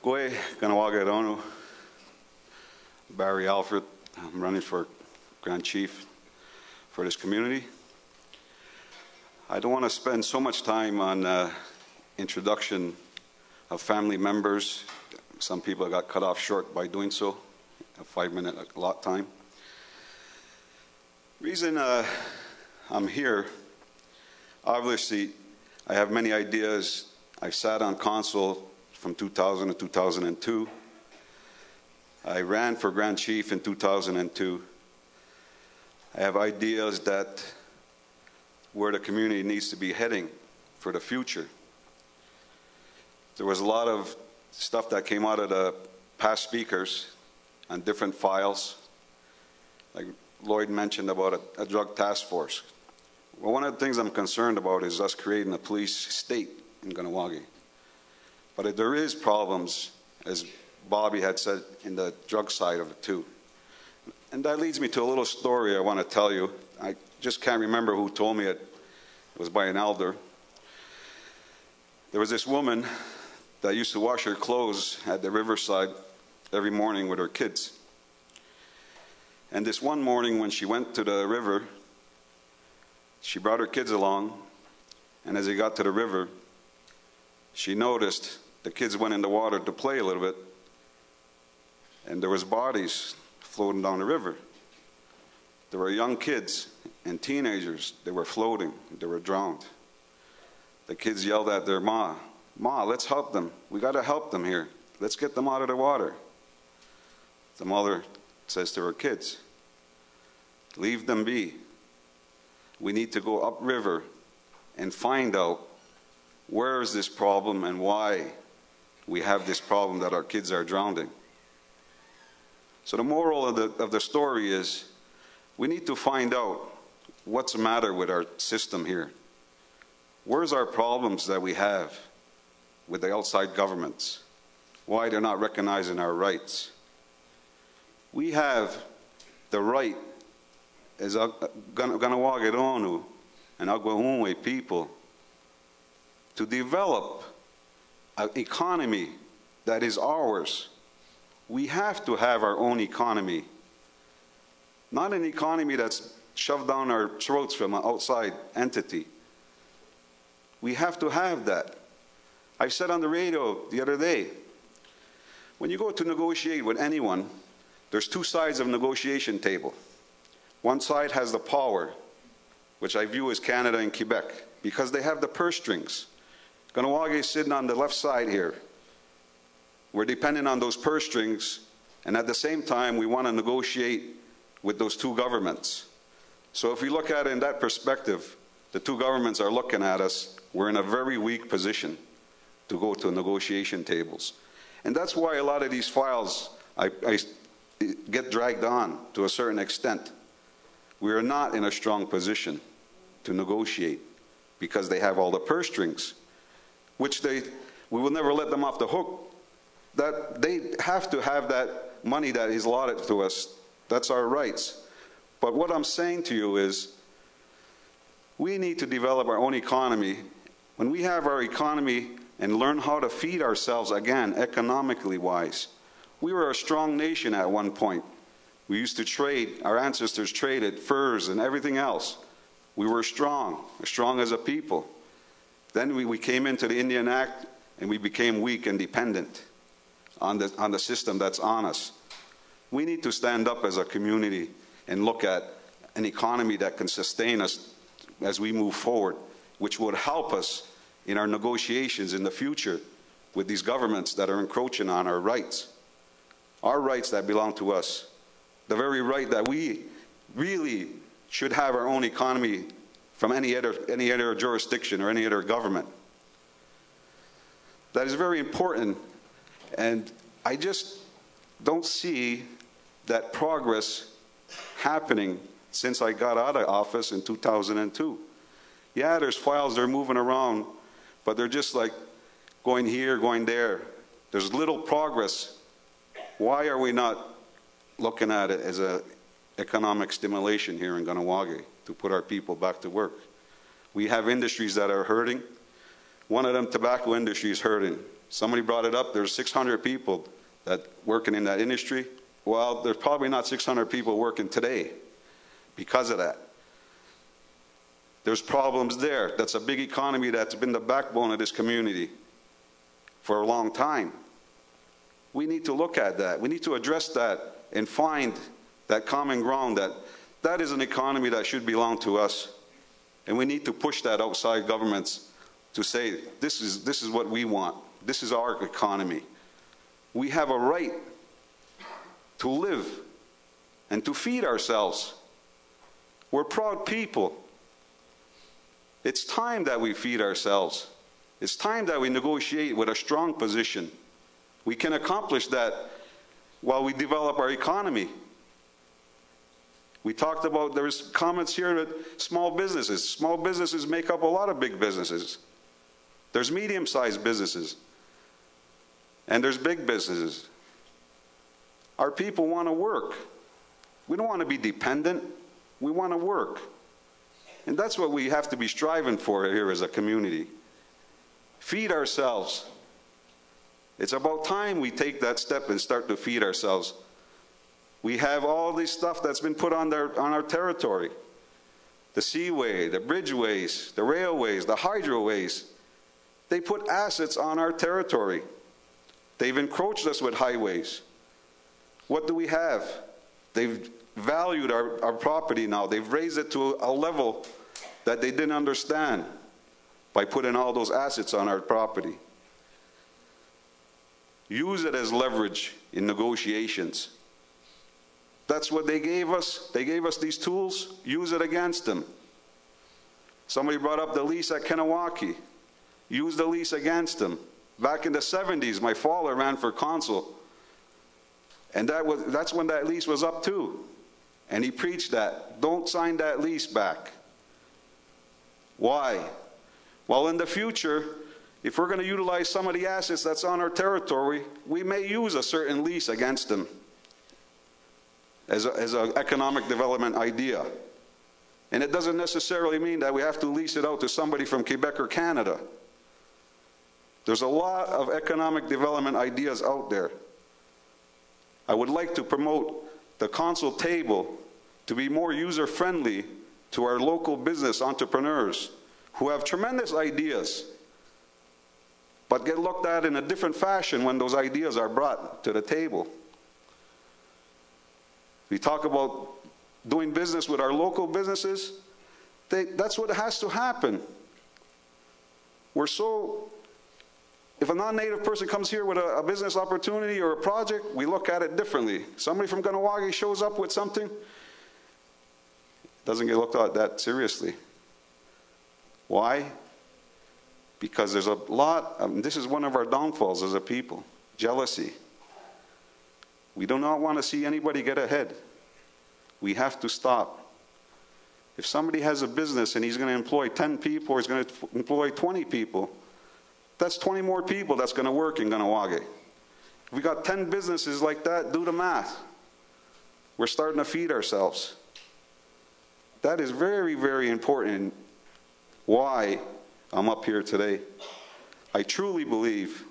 Koe, Kanawagarono, Barry Alfred. I'm running for Grand Chief for this community. I don't want to spend so much time on introduction of family members. Some people got cut off short by doing so, a 5-minute allot time. Reason I'm here, obviously, I have many ideas. I sat on council from 2000 to 2002. I ran for Grand Chief in 2002. I have ideas that where the community needs to be heading for the future. There was a lot of stuff that came out of the past speakers on different files. Like Lloyd mentioned about a drug task force. Well, one of the things I'm concerned about is us creating a police state in Kahnawake. But if there is problems, as Bobby had said, in the drug side of it too. And that leads me to a little story I want to tell you. I just can't remember who told me it. It was by an elder. There was this woman that used to wash her clothes at the riverside every morning with her kids. And this one morning when she went to the river, she brought her kids along, and as they got to the river, she noticed the kids went in the water to play a little bit, and there was bodies floating down the river. There were young kids and teenagers. They were floating. They were drowned. The kids yelled at their ma, "Ma, let's help them. We got to help them here. Let's get them out of the water." The mother says to her kids, "Leave them be. We need to go upriver and find out where is this problem and why we have this problem that our kids are drowning." So the moral of the story is we need to find out what's the matter with our system here. Where's our problems that we have with the outside governments? Why they're not recognizing our rights? We have the right as Kahnawake and Agwahunwe people to develop an economy that is ours. We have to have our own economy, not an economy that's shoved down our throats from an outside entity. We have to have that. I said on the radio the other day, when you go to negotiate with anyone, there's two sides of a negotiation table. One side has the power, which I view as Canada and Quebec, because they have the purse strings. Kahnawake is sitting on the left side here. We're dependent on those purse strings, and at the same time, we want to negotiate with those two governments. So if we look at it in that perspective, the two governments are looking at us. We're in a very weak position to go to negotiation tables. And that's why a lot of these files I get dragged on to a certain extent. We are not in a strong position to negotiate because they have all the purse strings, which we will never let them off the hook. That they have to have that money that is allotted to us. That's our rights. But what I'm saying to you is we need to develop our own economy. When we have our economy and learn how to feed ourselves again, economically wise. We were a strong nation at one point. We used to trade, our ancestors traded furs and everything else. We were strong as a people. Then we came into the Indian Act and we became weak and dependent on the system that's on us. We need to stand up as a community and look at an economy that can sustain us as we move forward, which would help us in our negotiations in the future with these governments that are encroaching on our rights that belong to us. The very right that we really should have our own economy from any other jurisdiction or any other government. That is very important, and I just don't see that progress happening since I got out of office in 2002. Yeah, there's files, they're moving around, but they're just like going here, going there. There's little progress. Why are we not looking at it as an economic stimulation here in Kahnawake to put our people back to work? We have industries that are hurting. One of them, tobacco industry is hurting. Somebody brought it up. There's 600 people that working in that industry. Well, there's probably not 600 people working today because of that. There's problems there. That's a big economy that's been the backbone of this community for a long time. We need to look at that. We need to address that and find that common ground that that is an economy that should belong to us. And we need to push that outside governments to say, this is what we want. This is our economy. We have a right to live and to feed ourselves. We're proud people. It's time that we feed ourselves. It's time that we negotiate with a strong position. We can accomplish that while we develop our economy. We talked about, there's comments here that small businesses. Small businesses make up a lot of big businesses. There's medium-sized businesses. And there's big businesses. Our people want to work. We don't want to be dependent. We want to work. And that's what we have to be striving for here as a community. Feed ourselves. It's about time we take that step and start to feed ourselves. We have all this stuff that's been put on our territory. The seaway, the bridgeways, the railways, the hydroways. They put assets on our territory. They've encroached us with highways. What do we have? They've valued our property now. They've raised it to a level that they didn't understand by putting all those assets on our property. Use it as leverage in negotiations. That's what they gave us. They gave us these tools. Use it against them. Somebody brought up the lease at Kanawaki. Use the lease against them. Back in the 70s, my father ran for consul. And that's when that lease was up too. And he preached that. Don't sign that lease back. Why? Well, in the future, if we're going to utilize some of the assets that's on our territory, we may use a certain lease against them as an economic development idea. And it doesn't necessarily mean that we have to lease it out to somebody from Quebec or Canada. There's a lot of economic development ideas out there. I would like to promote the council table to be more user-friendly to our local business entrepreneurs who have tremendous ideas, but get looked at in a different fashion when those ideas are brought to the table. We talk about doing business with our local businesses. That's what has to happen. If a non-native person comes here with a business opportunity or a project, we look at it differently. Somebody from Kahnawake shows up with something, doesn't get looked at that seriously. Why? Because there's a lot, this is one of our downfalls as a people, jealousy. We do not want to see anybody get ahead. We have to stop. If somebody has a business and he's going to employ 10 people or he's going to employ 20 people, that's 20 more people that's going to work in Kahnawake. If we got 10 businesses like that, do the math. We're starting to feed ourselves. That is very, very important. Why I'm up here today. I truly believe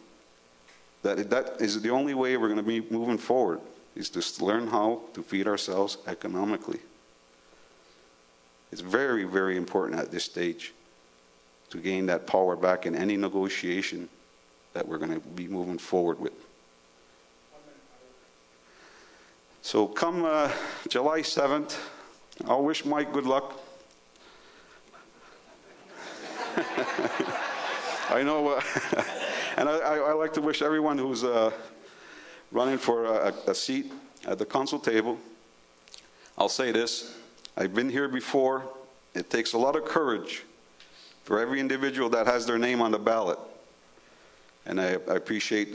that that is the only way we're going to be moving forward, is to learn how to feed ourselves economically. It's very, very important at this stage to gain that power back in any negotiation that we're going to be moving forward with. So come July 7th, I'll wish Mike good luck. I know, and I like to wish everyone who's running for a seat at the council table. I'll say this, I've been here before. It takes a lot of courage for every individual that has their name on the ballot. And I appreciate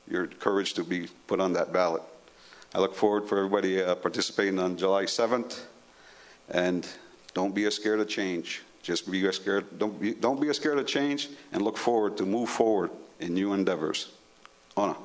your courage to be put on that ballot. I look forward for everybody participating on July 7th. And don't be scared of change. Just be scared. Don't be scared of change, and look forward to move forward in new endeavors. Ona.